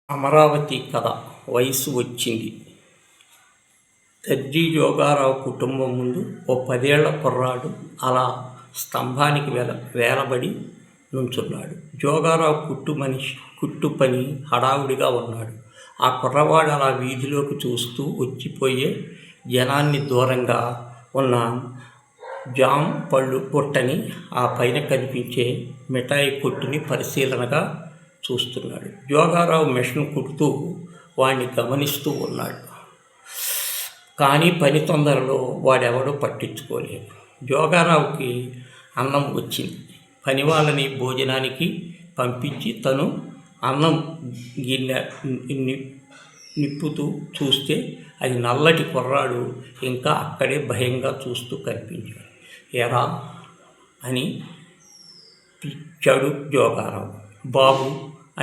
అమరావతి కథ. వయసు వచ్చింది. దర్జీ జోగారావు కుటుంబం ముందు ఓ 10 ఏళ్ల కుర్రాడు అలా స్తంభానికి వేలబడి నుంచున్నాడు. జోగారావు కుట్టు పని హడావుడిగా ఉన్నాడు. ఆ కుర్రవాడు అలా వీధిలోకి చూస్తూ వచ్చిపోయే జనాన్ని, దూరంగా ఉన్న జామ్ పళ్ళు బుట్టని, ఆ పైన కనిపించే మిఠాయి కొట్టుని పరిశీలనగా చూస్తున్నాడు. జోగారావు మిషన్ కుడుతూ వాడిని గమనిస్తూ ఉన్నాడు. కానీ పని తొందరలో వాడెవడూ పట్టించుకోలేదు. జోగారావుకి అన్నం వచ్చింది. పని వాళ్ళని భోజనానికి పంపించి తను అన్నం గిన్నె నిప్పుతూ చూస్తే అది నల్లటి కుర్రాడు ఇంకా అక్కడే భయంగా చూస్తూ కనిపించాడు. ఎరా అని పిలిచాడు జోగారావు. బాబు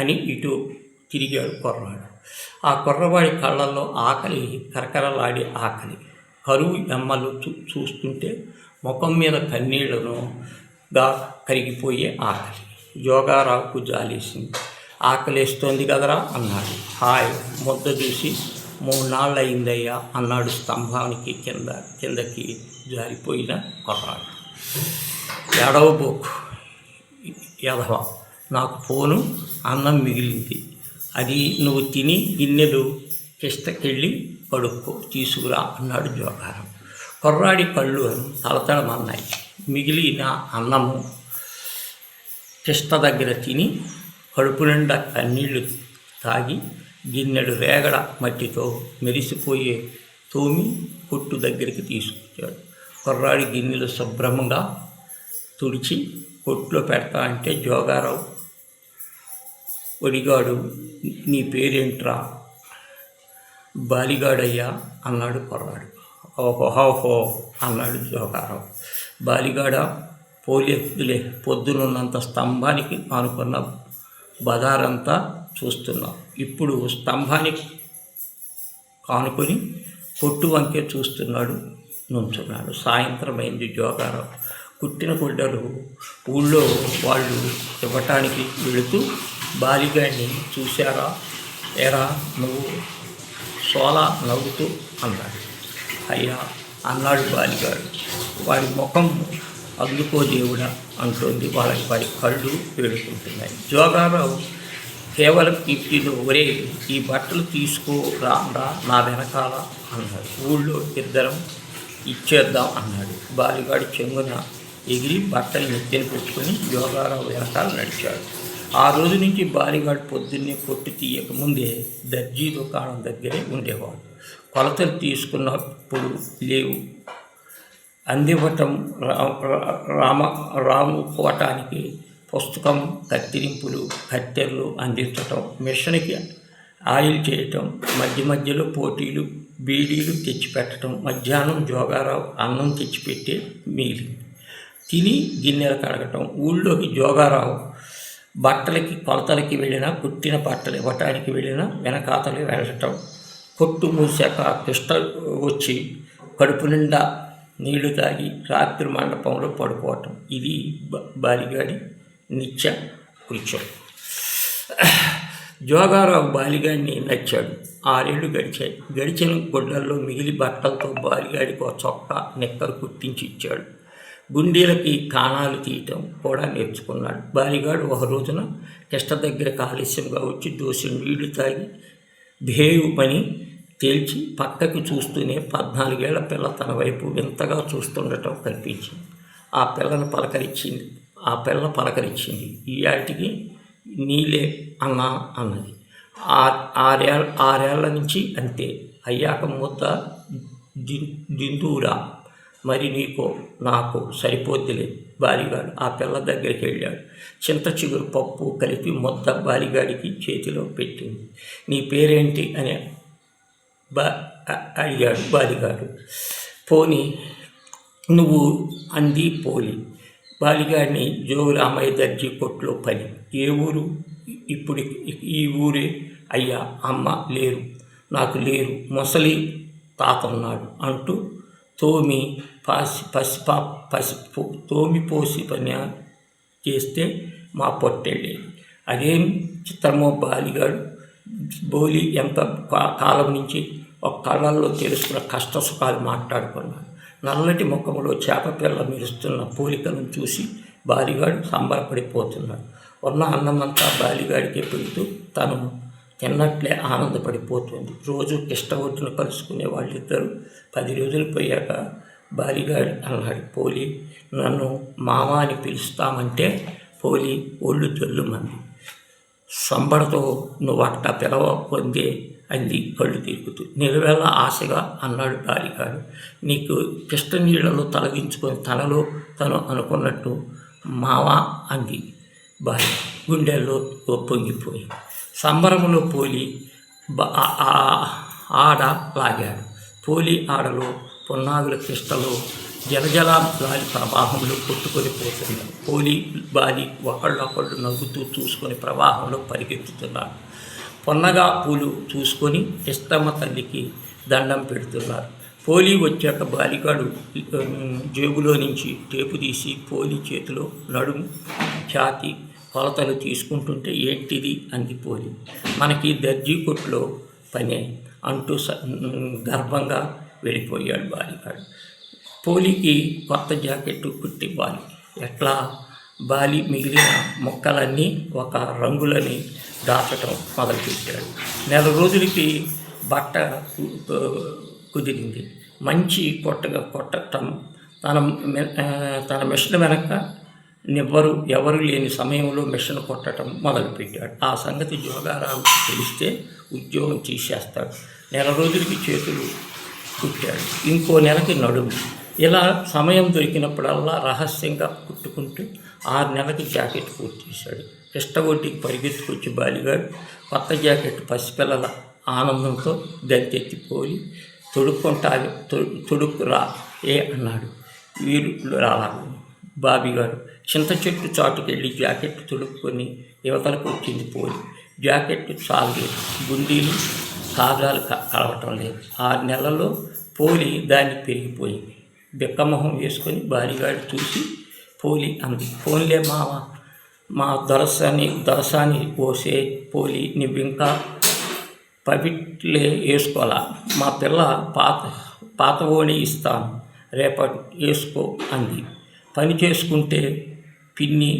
అని ఇటు తిరిగాడు కుర్రాడు. ఆ కుర్రవాడి కళ్ళల్లో ఆకలి, కరకరలాడే ఆకలి, కరువు ఎమ్మలు చూస్తుంటే ముఖం మీద కన్నీళ్లనుగా కరిగిపోయే ఆకలి. జోగారావుకు జాలేసింది. ఆకలేస్తోంది కదరా అన్నాడు. హాయ్, ముద్ద చూసి 3 నాళ్ళు అయిందయ్యా అన్నాడు స్తంభానికి కిందకి జారిపోయిన కుర్రాడు. ఎడవబోకు ఎదవా, నాకు పోను అన్నం మిగిలింది, అది నువ్వు తిని గిన్నెలు కిష్టకెళ్ళి కడుక్కో, తీసుకురా అన్నాడు జోగారావు. కుర్రాడి కళ్ళు తలతడమన్నాయి. మిగిలిన అన్నము కిష్ట దగ్గర తిని కడుపు నిండా కన్నీళ్లు తాగి గిన్నెడు రేగడ మట్టితో మెరిసిపోయే తోమి కొట్టు దగ్గరికి తీసుకొచ్చాడు. కుర్రాడి గిన్నెలు శుభ్రంగా తుడిచి కొట్లో పెడతా అంటే జోగారావు ఒడిగాడు. నీ పేరేంట్రా? బాలిగాడయ్యా అన్నాడు కుర్రాడు. ఓహోహో అన్నాడు జోగారావు. బాలిగాడ పోలేదులే, పొద్దునున్నంత స్తంభానికి ఆనుకున్న బజారంతా చూస్తున్నావు, ఇప్పుడు స్తంభానికి కానుకొని కొట్టు వంకే చూస్తున్నాడు నుంచున్నాడు. సాయంత్రం అయింది. జోగారావు కుట్టిన గుడ్డలు ఊళ్ళో వాళ్ళు ఇవ్వటానికి వెళుతూ బాలిగాడిని చూశారా? ఎరా నువ్వు సోలా నవ్వుతూ అన్నాడు. అయ్యా అన్నాడు బాలిగాడు. వాడి ముఖం అందుకో దేవుడా అంటోంది. వాడి కళ్ళు వేడుకుంటున్నాయి. జోగారావు కేవలం ఇంటిలో ఒరే ఈ బట్టలు తీసుకోరా నా వెనకాల అన్నాడు. ఊళ్ళో ఇద్దరం ఇచ్చేద్దాం అన్నాడు. బాలిగాడు చెంగున ఎగిరి బట్టలు నెత్తిన పెట్టుకుని జోగారావు వెనకాల నడిచాడు. ఆ రోజు నుంచి బాలిగాడు పొద్దున్నే కొట్టు తీయకముందే దర్జీ దుకాణం దగ్గరే ఉండేవాడు. కొలతలు తీసుకున్నప్పుడు లేవు, అందివ్వటం, రాముకోవటానికి పుస్తకం, కత్తిరింపులు, కత్తెరలు అందించటం, మిషన్కి ఆయిల్ చేయటం, మధ్యలో పోటీలు, బీడీలు తెచ్చిపెట్టడం. మధ్యాహ్నం జోగారావు అన్నం తెచ్చిపెట్టే మిగిలింది తిని గిన్నెలు కడగటం. ఊళ్ళోకి జోగారావు బట్టలకి కొలతలకి వెళ్ళినా, కుట్టిన బట్టలు ఇవ్వటానికి వెళ్ళినా వెనకాతలు వెళ్ళటం. కొట్టు మూసాక కిష్ట వచ్చి కడుపు నిండా నీళ్లు తాగి రాత్రి మండపంలో పడుకోవటం. ఇది బాలిగాడి నిత్య కృత్యం. జోగారావు బాలిగాడిని నచ్చాడు. 6 ఏళ్ళు గడిచాయి. గడిచిన గుడ్డల్లో మిగిలి బట్టలతో బాలిగాడికి ఒక చొక్కా, నిక్కరు కుట్టించి ఇచ్చాడు. గుండీలకి కాణాలు తీయటం కూడా నేర్చుకున్నాడు. బాలిగాడు ఒక రోజున కిష్ట దగ్గర ఆలస్యంగా వచ్చి దోసెడు నీళ్లు తాగి భేయు పని తేల్చి పక్కకి చూస్తూనే 14 ఏళ్ల పిల్ల తన వైపు వింతగా చూస్తుండటం కనిపించింది. ఆ పిల్ల పలకరించింది. ఈయాటికి నీలే అన్నా అన్నది. 6 ఏళ్ల నుంచి అంతే. అయ్యాక ముద్ద దిందూరా, మరి నీకో నాకు సరిపోద్దిలే. బాలిగాడు ఆ పిల్ల దగ్గరికి వెళ్ళాడు. చింత చిగురు పప్పు కలిపి ముద్ద బాలిగాడికి చేతిలో పెట్టింది. నీ పేరేంటి అని అడిగాడు బాలిగాడు. పోని నువ్వు అంది పోలి. బాలిగాడిని జోగురామయ్య దర్జీ కొట్లో పని. ఏ ఊరు? ఇప్పుడు ఈ ఊరే అయ్యా. అమ్మ లేరు, నాకు లేరు, ముసలి తాతన్నాడు అంటూ తోమి పోసి పని చేస్తే మా పొట్టెళ్ళేది. అదేం చిత్రమో బాలిగాడు బోలి ఎంత కాలం నుంచి ఒక కళ్ళల్లో తెలుస్తున్న కష్ట సుఖాలు మాట్లాడుకున్నాడు. నల్లటి ముఖంలో చేపపిల్ల మెరుస్తున్న పోలికలను చూసి బాలిగాడు సంబరపడిపోతున్నాడు. ఉన్న అన్నమంతా బాలిగాడికే పెడుతూ తను తిన్నట్లే ఆనందపడిపోతుంది. రోజు కిష్టవొడ్డును కలుసుకునే వాళ్ళిద్దరూ 10 రోజులు పోయాక బాలిగాడు అన్నాడు, పోలి నన్ను మామ అని పిలుస్తామంటే పోలి ఒళ్ళు జల్లుమంది. సంబడతో నువ్వట్టా పిలవకుందే అంది కళ్ళు తిరుగుతూ. నిలువెల్లా ఆశగా అన్నాడు బాలిగాడు. నీకు కిష్ట నీళ్లలో తలగించుకొని తనలో తను అనుకున్నట్టు మావా అంది బాలి గుండెల్లో పొంగిపోయి. సంబరములో పోలి ఆడ లాగాడు. పోలి ఆడలో పున్నాగుల కిష్టలో జలజల గాలి ప్రవాహంలో కొట్టుకొని పోతున్నారు. పోలి బాలి ఒకళ్ళొకళ్ళు నవ్వుతూ చూసుకొని ప్రవాహంలో పరిగెత్తుతున్నారు. పొన్నగా పూలు చూసుకొని కిష్టమ్మ తల్లికి దండం పెడుతున్నారు. పోలి వచ్చాక బాలిగాడు జేబులో నుంచి టేపు తీసి పోలి చేతిలో నడుము ఛాతి కొలతలు తీసుకుంటుంటే ఏంటిది అంది పోలి. మనకి దర్జీ కొట్లో పనే అంటూ గర్వంగా వెళ్ళిపోయాడు బాలిగాడు. పోలికి కొత్త జాకెట్టు కుట్టివ్వాలి. ఎట్లా? బాలి మిగిలిన మొక్కలన్నీ ఒక రంగులని దాచటం మొదలుపెట్టాడు. 4 రోజులకి బట్ట కుదిరింది. మంచి కొట్టటం తన మిషన్ వెనక ఎవరు లేని సమయంలో మిషన్ కొట్టడం మొదలుపెట్టాడు. ఆ సంగతి జోగారావుకి తెలిస్తే ఉద్యోగం తీసేస్తాడు. 4 రోజులకి చేతులు కుట్టాడు. ఇంకో నెలకి నడుము. ఇలా సమయం దొరికినప్పుడల్లా రహస్యంగా కుట్టుకుంటూ 6 నెలలకి జాకెట్ పూర్తి చేశాడు. కిష్టగొడ్డికి పరిగెత్తుకొచ్చి బాలిగాడు కొత్త జాకెట్ పసిపిల్లల ఆనందంతో గంతెత్తిపోయి తొడుక్కురా ఏ అన్నాడు. వీరు రావాలి. బాబిగాడు చింత చెట్టు చాటుకెళ్ళి జాకెట్ తొడుక్కొని యువతలకు వచ్చింది పోలి. జాకెట్ చాలలేదు, గుండీలు కాజాలు కలవటం లేదు. 6 నెలల్లో పోలి దాన్ని పెరిగిపోయింది. బిక్కమొహం వేసుకొని బాలిగాడు చూసి పోలి అంది, పోన్లే మామ, మా దొరసాని పోసే పోలి, నువ్వింకా పవిట్లే వేసుకోవాలా? మా పిల్ల పాత ఓణి ఇస్తాను, రేపటి వేసుకో అంది. పని చేసుకుంటే పిండి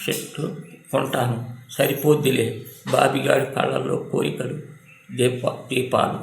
షర్టు కొంటాను, సరిపోద్దిలే. బాబిగాడి కళ్ళల్లో కోరికలు దీపాలు.